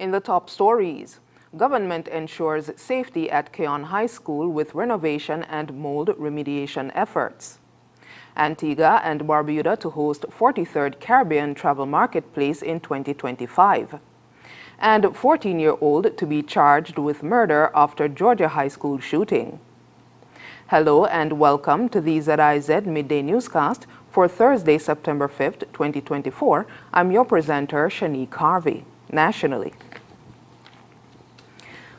In the top stories, government ensures safety at Guyana High School with renovation and mold remediation efforts. Antigua and Barbuda to host 43rd Caribbean Travel Marketplace in 2025. And 14-year-old to be charged with murder after Georgia High School shooting. Hello and welcome to the ZIZ Midday Newscast for Thursday, September 5th, 2024. I'm your presenter, Shanique Harvey. Nationally,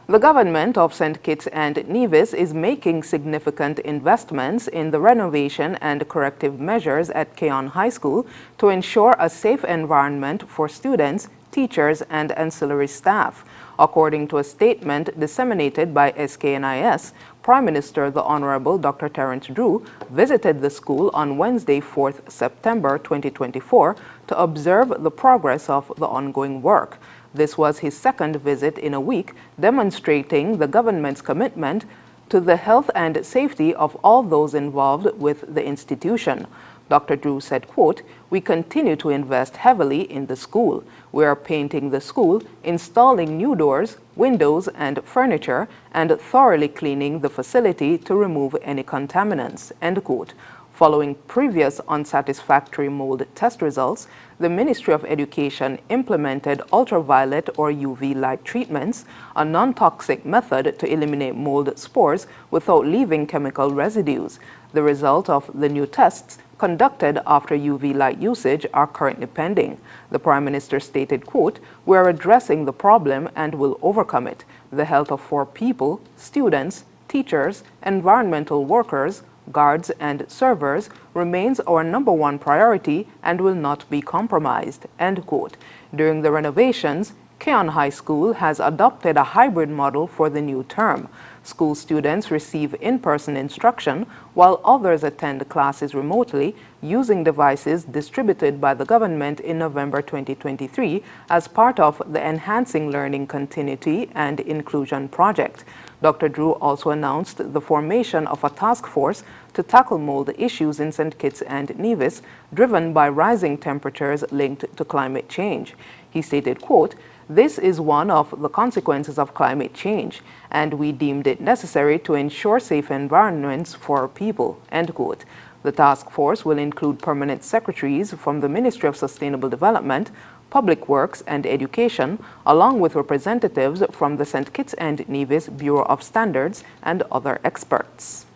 the government of St. Kitts and Nevis is making significant investments in the renovation and corrective measures at Guyana High School to ensure a safe environment for students, teachers, and ancillary staff. According to a statement disseminated by SKNIS, Prime Minister the Honorable Dr. Terence Drew visited the school on Wednesday, 4th September 2024 to observe the progress of the ongoing work. This was his second visit in a week, demonstrating the government's commitment to the health and safety of all those involved with the institution. Dr. Drew said, quote, "We continue to invest heavily in the school. We are painting the school, installing new doors, windows, and furniture, and thoroughly cleaning the facility to remove any contaminants," end quote. Following previous unsatisfactory mold test results, the Ministry of Education implemented ultraviolet or UV light treatments, a non-toxic method to eliminate mold spores without leaving chemical residues. The result of the new tests conducted after UV light usage are currently pending. The Prime Minister stated, quote, "We are addressing the problem and will overcome it. The health of 4 people, students, teachers, environmental workers, guards, and servers remains our #1 priority and will not be compromised," end quote. During the renovations, Guyana High School has adopted a hybrid model for the new term. School students receive in-person instruction while others attend classes remotely using devices distributed by the government in November 2023 as part of the Enhancing Learning Continuity and Inclusion project. Dr. Drew also announced the formation of a task force to tackle mold issues in St. Kitts and Nevis, driven by rising temperatures linked to climate change. He stated, quote, "This is one of the consequences of climate change, and we deemed it necessary to ensure safe environments for our people," end quote. The task force will include permanent secretaries from the Ministry of Sustainable Development, Public Works and Education, along with representatives from the St. Kitts and Nevis Bureau of Standards and other experts.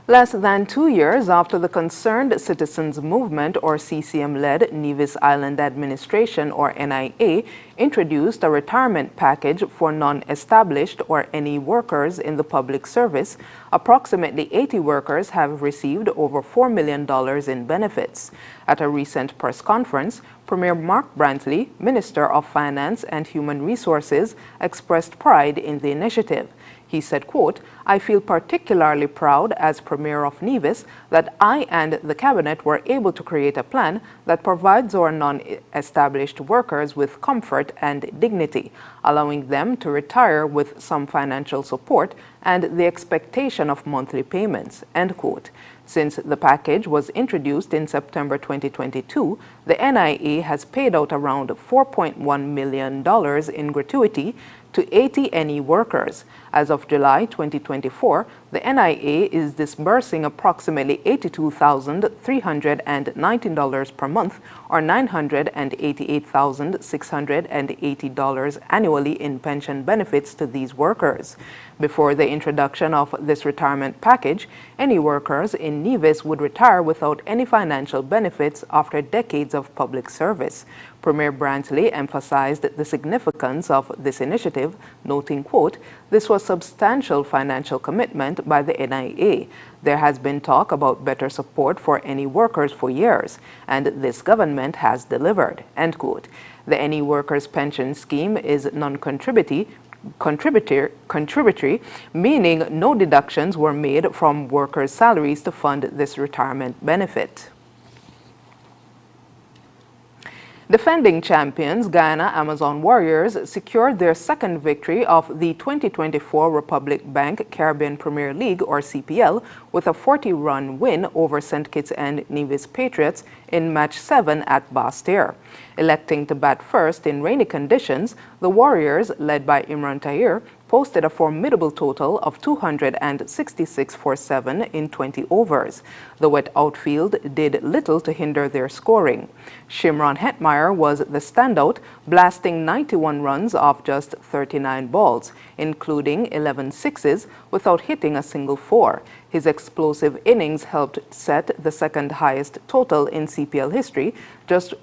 Less than 2 years after the Concerned Citizens Movement or CCM-led Nevis Island Administration or NIA introduced a retirement package for non-established or any workers in the public service, approximately 80 workers have received over $4 million in benefits. At a recent press conference, Premier Mark Brantley, Minister of Finance and Human Resources, expressed pride in the initiative. He said, quote, "I feel particularly proud as Premier of Nevis that I and the Cabinet were able to create a plan that provides our non-established workers with comfort and dignity, allowing them to retire with some financial support and the expectation of monthly payments," end quote. Since the package was introduced in September 2022, the NIA has paid out around $4.1 million in gratuity to 80 NE workers. As of July 2024, the NIA is disbursing approximately $82,319 per month or $988,680 annually in pension benefits to these workers. Before the introduction of this retirement package, any workers in Nevis would retire without any financial benefits after decades of public service. Premier Brantley emphasized the significance of this initiative, noting, quote, "This was substantial financial commitment by the NIA. There has been talk about better support for any workers for years, and this government has delivered," end quote. The any workers pension scheme is non-contributory, meaning no deductions were made from workers' salaries to fund this retirement benefit. Defending champions Guyana Amazon Warriors secured their second victory of the 2024 Republic Bank Caribbean Premier League or CPL with a 40-run win over St. Kitts and Nevis Patriots in Match 7 at Basse-Terre. Electing to bat first in rainy conditions, the Warriors, led by Imran Tahir, posted a formidable total of 266 for 7 in 20 overs. The wet outfield did little to hinder their scoring. Shimron Hetmeyer was the standout, blasting 91 runs off just 39 balls, including 11 sixes, without hitting a single four. His explosive innings helped set the second highest total in CPL history, just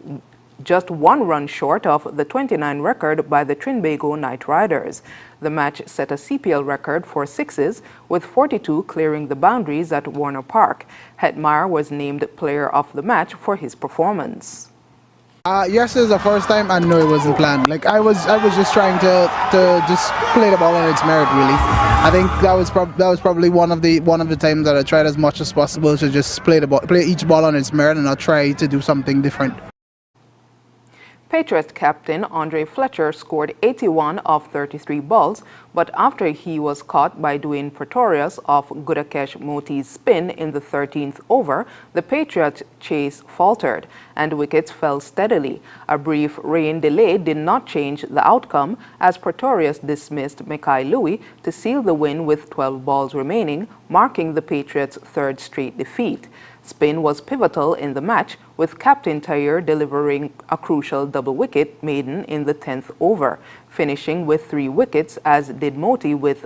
1 run short of the 29 record by the Trinbago Knight Riders. The match set a CPL record for sixes, with 42 clearing the boundaries at Warner Park. Hetmeyer was named player of the match for his performance. Yes, it was the first time, and no, it wasn't planned. Like I was just trying to just play the ball on its merit. Really, I think that was probably one of the times that I tried as much as possible to just play each ball on its merit, and not try to do something different. Patriots captain Andre Fletcher scored 81 of 33 balls, but after he was caught by Dwayne Pretorius off Gudakesh Moti's spin in the 13th over, the Patriots' chase faltered and wickets fell steadily. A brief rain delay did not change the outcome as Pretorius dismissed Mackay Louis to seal the win with 12 balls remaining, marking the Patriots' third straight defeat. Spin was pivotal in the match, with Captain Tahir delivering a crucial double wicket maiden in the 10th over, finishing with 3 wickets, as did Moti with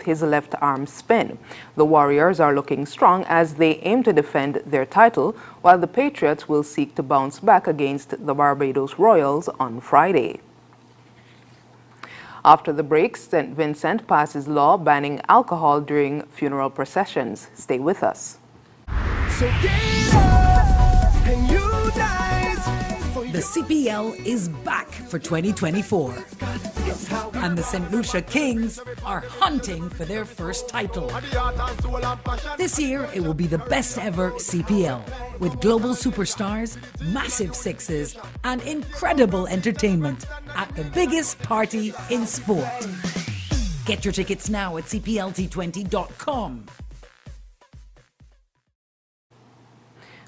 his left arm spin. The Warriors are looking strong as they aim to defend their title, while the Patriots will seek to bounce back against the Barbados Royals on Friday. After the break, St. Vincent passes law banning alcohol during funeral processions. Stay with us. So get up and unite. The CPL is back for 2024. And the St. Lucia Kings are hunting for their first title. This year, it will be the best ever CPL, with global superstars, massive sixes, and incredible entertainment at the biggest party in sport. Get your tickets now at cplt20.com.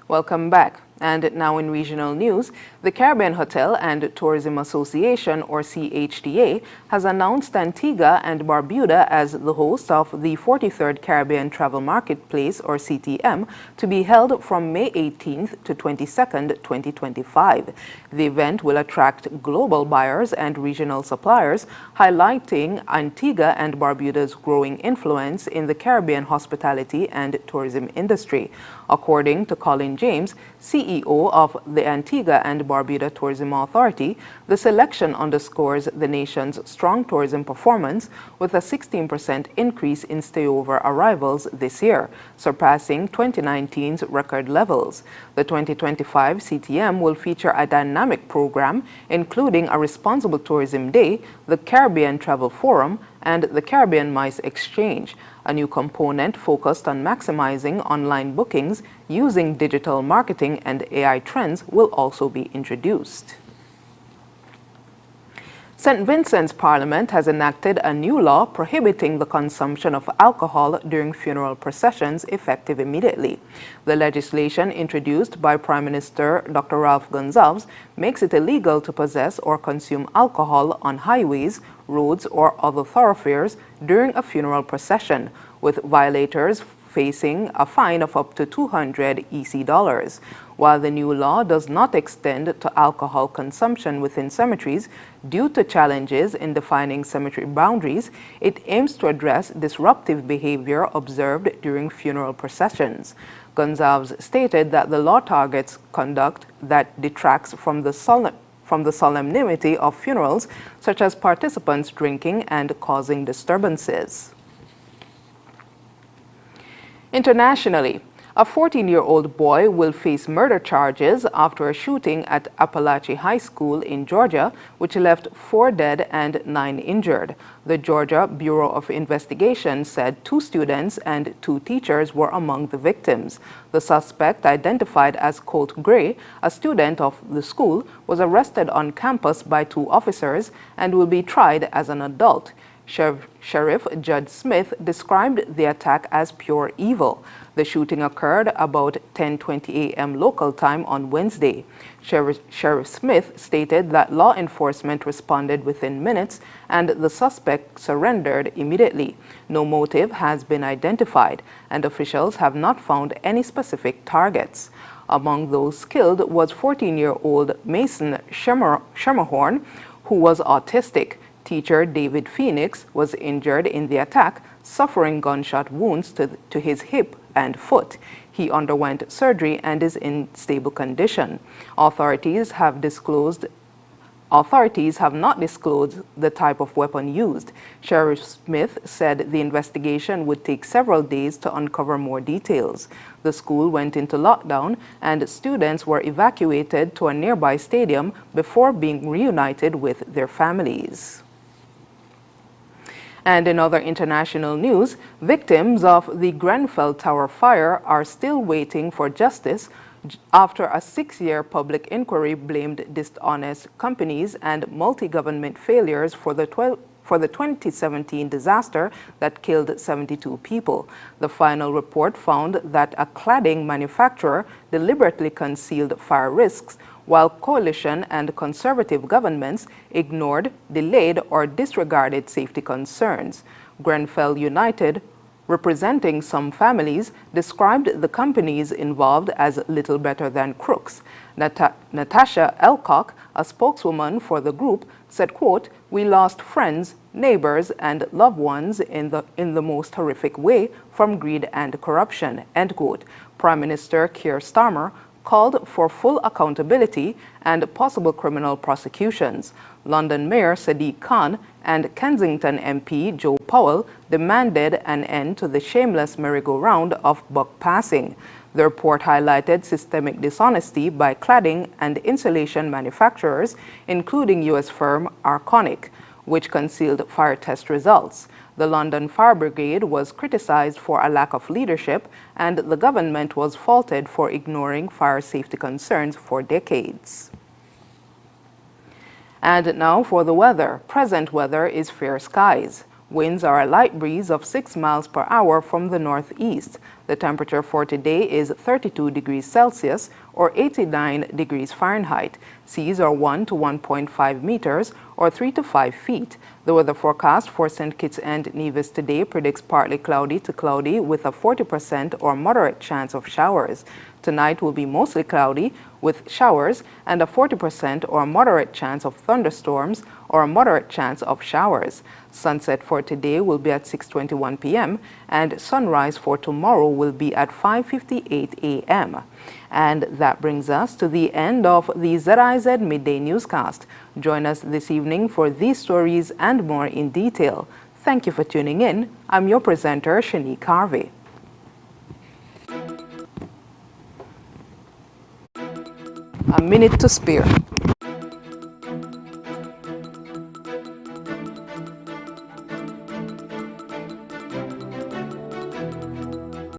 Welcome back. And now in regional news, the Caribbean Hotel and Tourism Association, or CHTA, has announced Antigua and Barbuda as the host of the 43rd Caribbean Travel Marketplace, or CTM, to be held from May 18th to 22nd, 2025. The event will attract global buyers and regional suppliers, highlighting Antigua and Barbuda's growing influence in the Caribbean hospitality and tourism industry. According to Colin James, CEO of the Antigua and Barbuda Tourism Authority, the selection underscores the nation's strong tourism performance, with a 16% increase in stayover arrivals this year, surpassing 2019's record levels. The 2025 CTM will feature a dynamic program, including a Responsible Tourism Day, the Caribbean Travel Forum, and the Caribbean MICE Exchange. A new component focused on maximizing online bookings using digital marketing and AI trends will also be introduced. St. Vincent's Parliament has enacted a new law prohibiting the consumption of alcohol during funeral processions effective immediately. The legislation introduced by Prime Minister Dr. Ralph Gonsalves makes it illegal to possess or consume alcohol on highways, roads, or other thoroughfares during a funeral procession, with violators facing a fine of up to $200 EC. While the new law does not extend to alcohol consumption within cemeteries due to challenges in defining cemetery boundaries, it aims to address disruptive behavior observed during funeral processions. Gonsalves stated that the law targets conduct that detracts from the solemnity of funerals, such as participants drinking and causing disturbances. Internationally, A 14-year-old boy will face murder charges after a shooting at Appalachia High School in Georgia, which left 4 dead and 9 injured. The Georgia Bureau of Investigation said 2 students and 2 teachers were among the victims. The suspect, identified as Colt Gray, a student of the school, was arrested on campus by 2 officers and will be tried as an adult. Sheriff Judge Smith described the attack as pure evil. The shooting occurred about 10:20 a.m. local time on Wednesday. Sheriff Smith stated that law enforcement responded within minutes and the suspect surrendered immediately. No motive has been identified, and officials have not found any specific targets. Among those killed was 14-year-old Mason Schermerhorn, who was autistic. Teacher David Phoenix was injured in the attack, suffering gunshot wounds to his hip and foot. He underwent surgery and is in stable condition. Authorities have not disclosed the type of weapon used. Sheriff Smith said the investigation would take several days to uncover more details. The school went into lockdown and students were evacuated to a nearby stadium before being reunited with their families. And in other international news, victims of the Grenfell Tower fire are still waiting for justice after a 6-year public inquiry blamed dishonest companies and multi-government failures for the 2017 disaster that killed 72 people. The final report found that a cladding manufacturer deliberately concealed fire risks, while coalition and conservative governments ignored, delayed, or disregarded safety concerns. Grenfell United, representing some families, described the companies involved as little better than crooks. Natasha Elcock, a spokeswoman for the group, said, quote, "We lost friends, neighbors, and loved ones in the most horrific way from greed and corruption," end quote. Prime Minister Keir Starmer called for full accountability and possible criminal prosecutions. London Mayor Sadiq Khan and Kensington MP Joe Powell demanded an end to the shameless merry-go-round of buck passing. The report highlighted systemic dishonesty by cladding and insulation manufacturers, including U.S. firm Arconic, which concealed fire test results. The London Fire Brigade was criticized for a lack of leadership, and the government was faulted for ignoring fire safety concerns for decades. And now for the weather. Present weather is fair skies. Winds are a light breeze of 6 miles per hour from the northeast. The temperature for today is 32 degrees Celsius or 89 degrees Fahrenheit. Seas are 1 to 1.5 meters or 3 to 5 feet. The weather forecast for St. Kitts and Nevis today predicts partly cloudy to cloudy with a 40% or moderate chance of showers. Tonight will be mostly cloudy with showers and a 40% or moderate chance of thunderstorms or a moderate chance of showers. Sunset for today will be at 6:21 p.m. and sunrise for tomorrow will be at 5:58 a.m. And that brings us to the end of the ZIZ Midday Newscast. Join us this evening for these stories and more in detail. Thank you for tuning in. I'm your presenter, Shanique Harvey. A minute to spare.